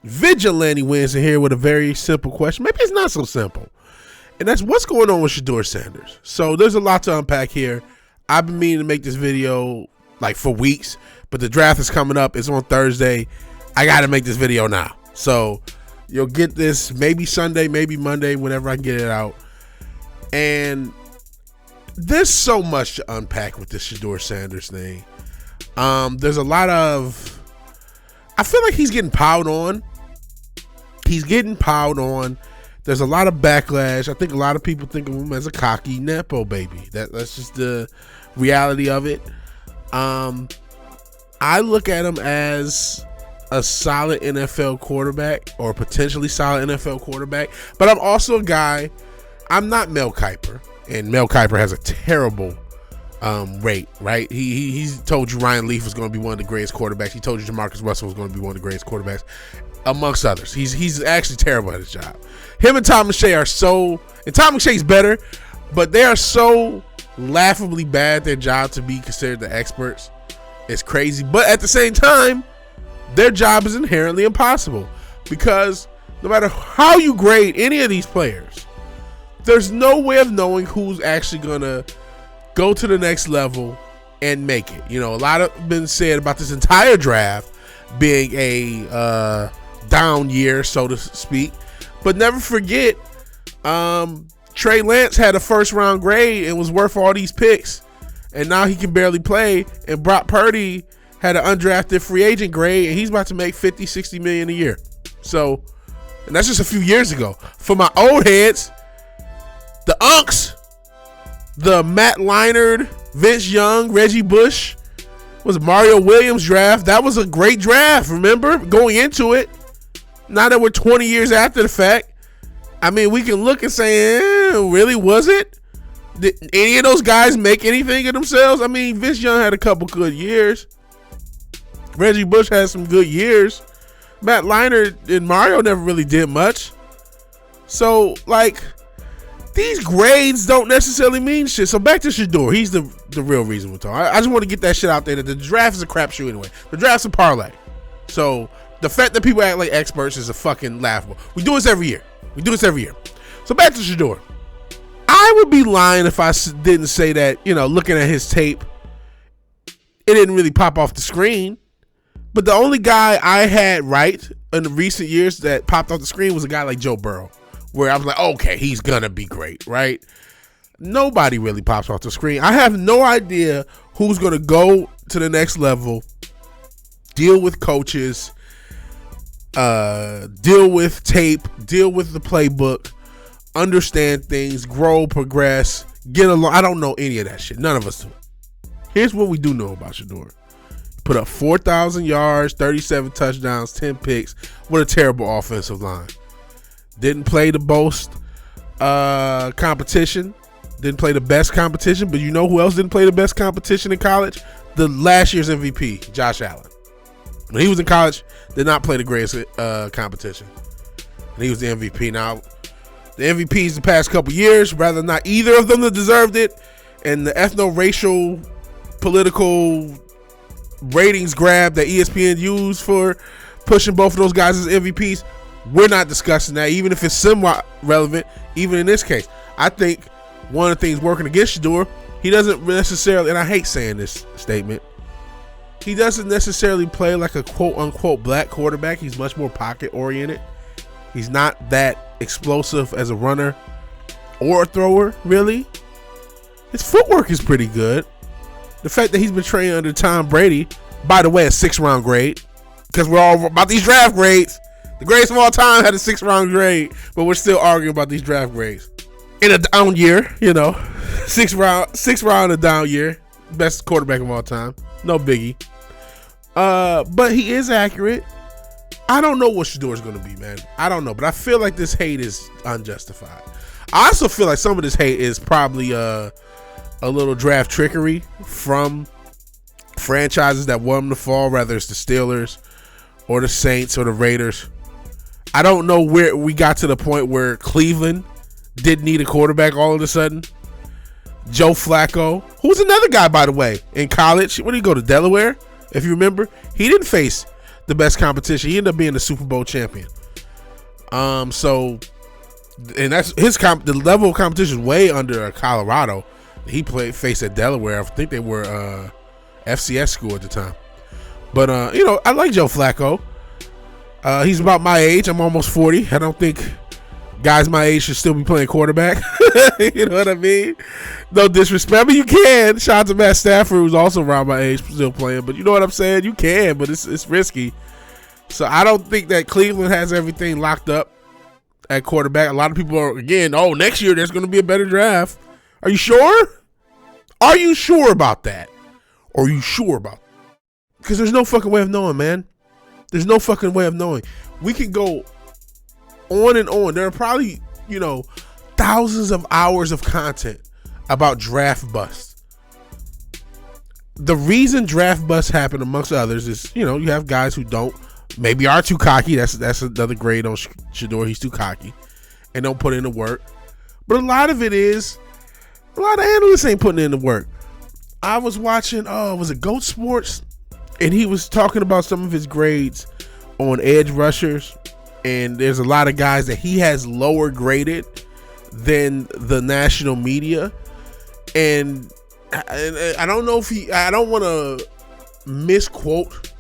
VigilanteWilliamson here with a very simple question. Maybe it's not so simple. And that's what's going on with Shaddeur Sanders. So there's a lot to unpack here. I've been meaning to make this video like for weeks, but the draft is coming up. It's on Thursday. I got to make this video now. So you'll get this maybe Sunday, maybe Monday, whenever I can get it out. And there's so much to unpack with this Shaddeur Sanders thing. There's a lot of, I feel like he's getting piled on. He's getting piled on. There's a lot of backlash. I think a lot of people think of him as a cocky Nepo baby. That's just the reality of it. I look at him as a solid NFL quarterback, or potentially solid NFL quarterback. But I'm also a guy, I'm not Mel Kiper. And Mel Kiper has a terrible rate, right? He's told you Ryan Leaf was going to be one of the greatest quarterbacks. He told you Jamarcus Russell was going to be one of the greatest quarterbacks, amongst others. He's actually terrible at his job. Him and Tom McShay are so, and Tom McShay's better, but they are so laughably bad at their job to be considered the experts. It's crazy. But at the same time, their job is inherently impossible, because no matter how you grade any of these players, there's no way of knowing who's actually going to go to the next level and make it. You know, a lot of been said about this entire draft being a down year, so to speak. But never forget, Trey Lance had a first-round grade and was worth all these picks, and now he can barely play. And Brock Purdy had an undrafted free agent grade, and he's about to make $50-60 million a year. So, and that's just a few years ago. For my old heads, the Unks, the Matt Leinart, Vince Young, Reggie Bush, was Mario Williams draft. That was a great draft, remember? Going into it. Now that we're 20 years after the fact, I mean, we can look and say, really, was it? Did any of those guys make anything of themselves? I mean, Vince Young had a couple good years. Reggie Bush had some good years. Matt Leinart and Mario never really did much. So, like, these grades don't necessarily mean shit. So back to Shaddeur. He's the real reason we're talking. I just want to get that shit out there that the draft is a crapshoot anyway. The draft's a parlay. So the fact that people act like experts is a fucking laughable. We do this every year. So back to Shaddeur. I would be lying if I didn't say that, you know, looking at his tape, it didn't really pop off the screen. But the only guy I had right in the recent years that popped off the screen was a guy like Joe Burrow, where I was like, okay, he's gonna be great, right? Nobody really pops off the screen. I have no idea who's gonna go to the next level, deal with coaches, deal with tape, deal with the playbook, understand things, grow, progress, get along. I don't know any of that shit. None of us do. Here's what we do know about Shaddeur. Put up 4,000 yards, 37 touchdowns, 10 picks with a terrible offensive line. Didn't play the most competition. Didn't play the best competition. But you know who else didn't play the best competition in college? The last year's MVP, Josh Allen. When he was in college, did not play the greatest competition. And he was the MVP. Now, the MVPs the past couple years, rather not either of them that deserved it. And the ethno-racial political ratings grab that ESPN used for pushing both of those guys as MVPs, we're not discussing that, even if it's somewhat relevant. Even in this case, I think one of the things working against Shaddeur, he doesn't necessarily, and I hate saying this statement, he doesn't necessarily play like a quote-unquote black quarterback. He's much more pocket-oriented. He's not that explosive as a runner or a thrower, really. His footwork is pretty good. The fact that he's been trained under Tom Brady, by the way, a 6th-round grade, because we're all about these draft grades. The greatest of all time had a 6th-round grade, but we're still arguing about these draft grades. In a down year, you know, 6th round in a down year, best quarterback of all time, no biggie. But he is accurate. I don't know what Shaddeur is going to be, man. I don't know, but I feel like this hate is unjustified. I also feel like some of this hate is probably a little draft trickery from franchises that want him to fall, whether it's the Steelers or the Saints or the Raiders. I don't know where we got to the point where Cleveland didn't need a quarterback all of a sudden. Joe Flacco, who's another guy, by the way, in college. Where did he go, to Delaware? If you remember, he didn't face the best competition. He ended up being the Super Bowl champion. So, and that's the level of competition is way under Colorado. He faced at Delaware. I think they were FCS school at the time. But I like Joe Flacco. He's about my age. I'm almost 40. I don't think guys my age should still be playing quarterback. You know what I mean? No disrespect. I mean, you can. Shout out to Matt Stafford, who's also around my age, still playing. But you know what I'm saying? You can, but it's risky. So I don't think that Cleveland has everything locked up at quarterback. A lot of people are, again, next year there's going to be a better draft. Are you sure? Are you sure about that? Or are you sure about it? Because there's no fucking way of knowing, man. There's no fucking way of knowing. We can go on and on. There are probably, thousands of hours of content about draft busts. The reason draft busts happen, amongst others, is, you have guys who maybe are too cocky. That's another grade on Shaddeur. He's too cocky and don't put in the work. But a lot of it is, a lot of analysts ain't putting in the work. I was watching, was it Goat Sports? And he was talking about some of his grades on edge rushers. And there's a lot of guys that he has lower graded than the national media. And I don't know if I don't want to misquote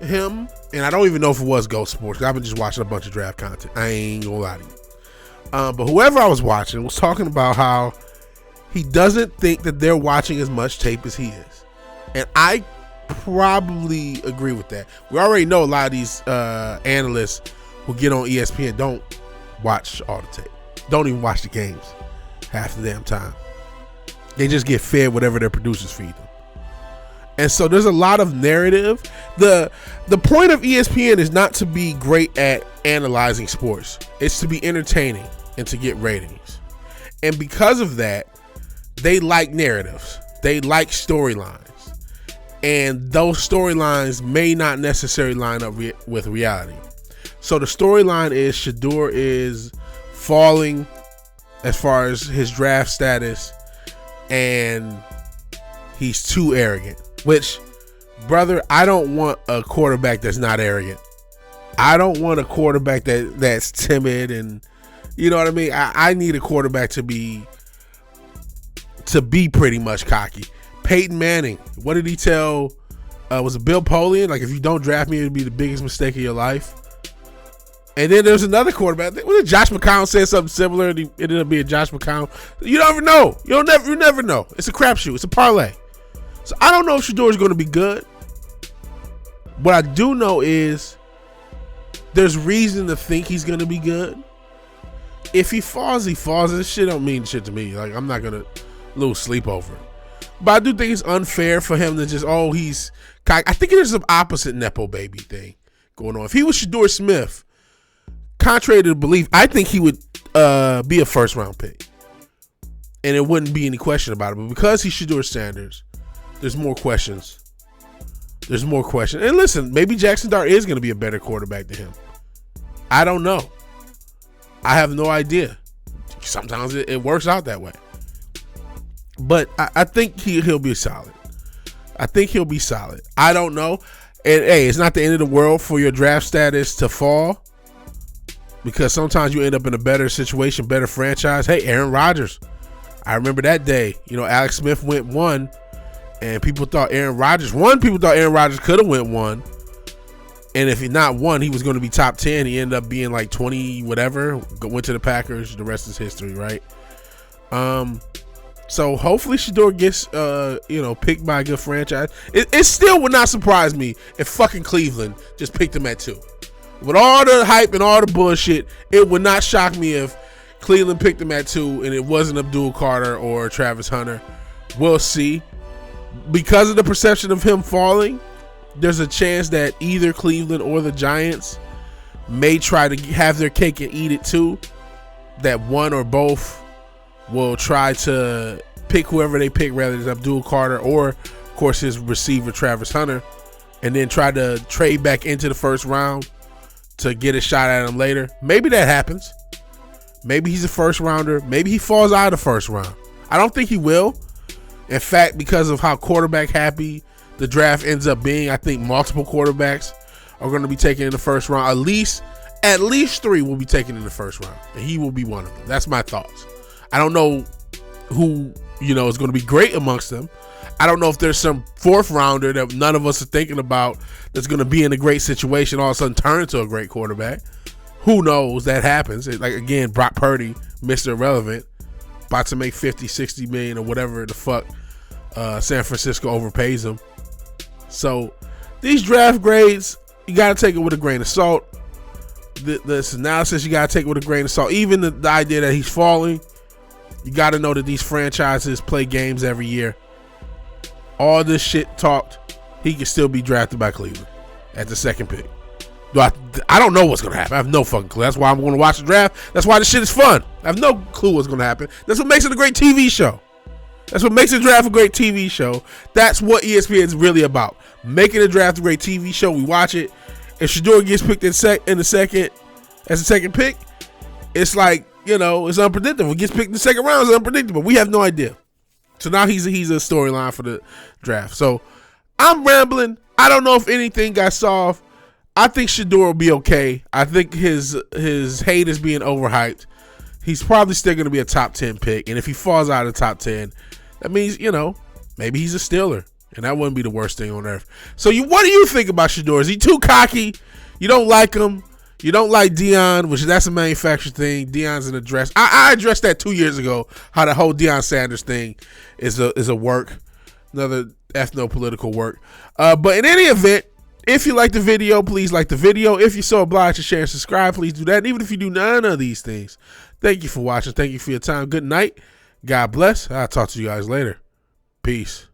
him. And I don't even know if it was Goat Sports. I've been just watching a bunch of draft content. I ain't gonna lie to you. But whoever I was watching was talking about how he doesn't think that they're watching as much tape as he is. And I probably agree with that. We already know a lot of these analysts who get on ESPN don't watch all the tape. Don't even watch the games half the damn time. They just get fed whatever their producers feed them. And so there's a lot of narrative. The point of ESPN is not to be great at analyzing sports. It's to be entertaining and to get ratings. And because of that, they like narratives. They like storylines. And those storylines may not necessarily line up with reality. So the storyline is Shaddeur is falling as far as his draft status, and he's too arrogant. Which, brother, I don't want a quarterback that's not arrogant. I don't want a quarterback that's timid, and you know what I mean? I need a quarterback to be pretty much cocky. Peyton Manning, what did he tell, was it Bill Polian? Like, if you don't draft me, it'll be the biggest mistake of your life. And then there's another quarterback. Was it Josh McCown said something similar, and it ended up being Josh McCown? You never know. You never know. It's a crapshoot. It's a parlay. So I don't know if Shaddeur is going to be good. What I do know is there's reason to think he's going to be good. If he falls, he falls. This shit don't mean shit to me. Like, I'm not going to lose sleep over it. But I do think it's unfair for him to just, he's cocky. I think there's some opposite Nepo baby thing going on. If he was Shaddeur Smith, contrary to belief, I think he would be a first round pick. And it wouldn't be any question about it. But because he's Shaddeur Sanders, there's more questions. There's more questions. And listen, maybe Jackson Dart is going to be a better quarterback than him. I don't know. I have no idea. Sometimes it works out that way. But I think he'll be solid. I think he'll be solid. I don't know. And hey, it's not the end of the world for your draft status to fall, because sometimes you end up in a better situation, better franchise. Hey, Aaron Rodgers. I remember that day. Alex Smith went 1, and people thought Aaron Rodgers could have went 1. And if he not 1, he was going to be top 10. He ended up being like 20, whatever. Went to the Packers. The rest is history, right? So hopefully Shaddeur gets, picked by a good franchise. It still would not surprise me if fucking Cleveland just picked him at 2. With all the hype and all the bullshit, it would not shock me if Cleveland picked him at 2 and it wasn't Abdul Carter or Travis Hunter. We'll see. Because of the perception of him falling, there's a chance that either Cleveland or the Giants may try to have their cake and eat it too. That one or both will try to pick whoever they pick, rather than Abdul Carter or, of course, his receiver Travis Hunter, and then try to trade back into the first round to get a shot at him later. Maybe that happens. Maybe he's a first rounder. Maybe he falls out of the first round. I don't think he will. In fact, because of how quarterback happy the draft ends up being, I think multiple quarterbacks are going to be taken in the first round. At least 3 will be taken in the first round, and he will be one of them. That's my thoughts. I don't know who, is going to be great amongst them. I don't know if there's some 4th rounder that none of us are thinking about that's going to be in a great situation, all of a sudden turn into a great quarterback. Who knows? That happens. Like, again, Brock Purdy, Mr. Irrelevant, about to make 50, 60 million or whatever the fuck San Francisco overpays him. So these draft grades, you got to take it with a grain of salt. This analysis, you got to take it with a grain of salt. Even the idea that he's falling, you got to know that these franchises play games every year. All this shit talked, he could still be drafted by Cleveland at the 2nd pick. I don't know what's going to happen. I have no fucking clue. That's why I'm going to watch the draft. That's why this shit is fun. I have no clue what's going to happen. That's what makes it a great TV show. That's what makes the draft a great TV show. That's what ESPN is really about. Making the draft a great TV show. We watch it. If Shaddeur gets picked in the second, as a 2nd pick, it's like, it's unpredictable. He gets picked in the 2nd round, it's unpredictable. We have no idea. So now he's a storyline for the draft. So I'm rambling. I don't know if anything got solved. I think Shaddeur will be okay. I think his hate is being overhyped. He's probably still going to be a top 10 pick. And if he falls out of the top 10, that means, maybe he's a Steeler. And that wouldn't be the worst thing on earth. So what do you think about Shaddeur? Is he too cocky? You don't like him? You don't like Deion, which that's a manufactured thing. Deion's an address. I addressed that 2 years ago, how the whole Deion Sanders thing is a work. Another ethno-political work. But in any event, if you like the video, please like the video. If you're so obliged to share and subscribe, please do that. And even if you do none of these things, thank you for watching. Thank you for your time. Good night. God bless. I'll talk to you guys later. Peace.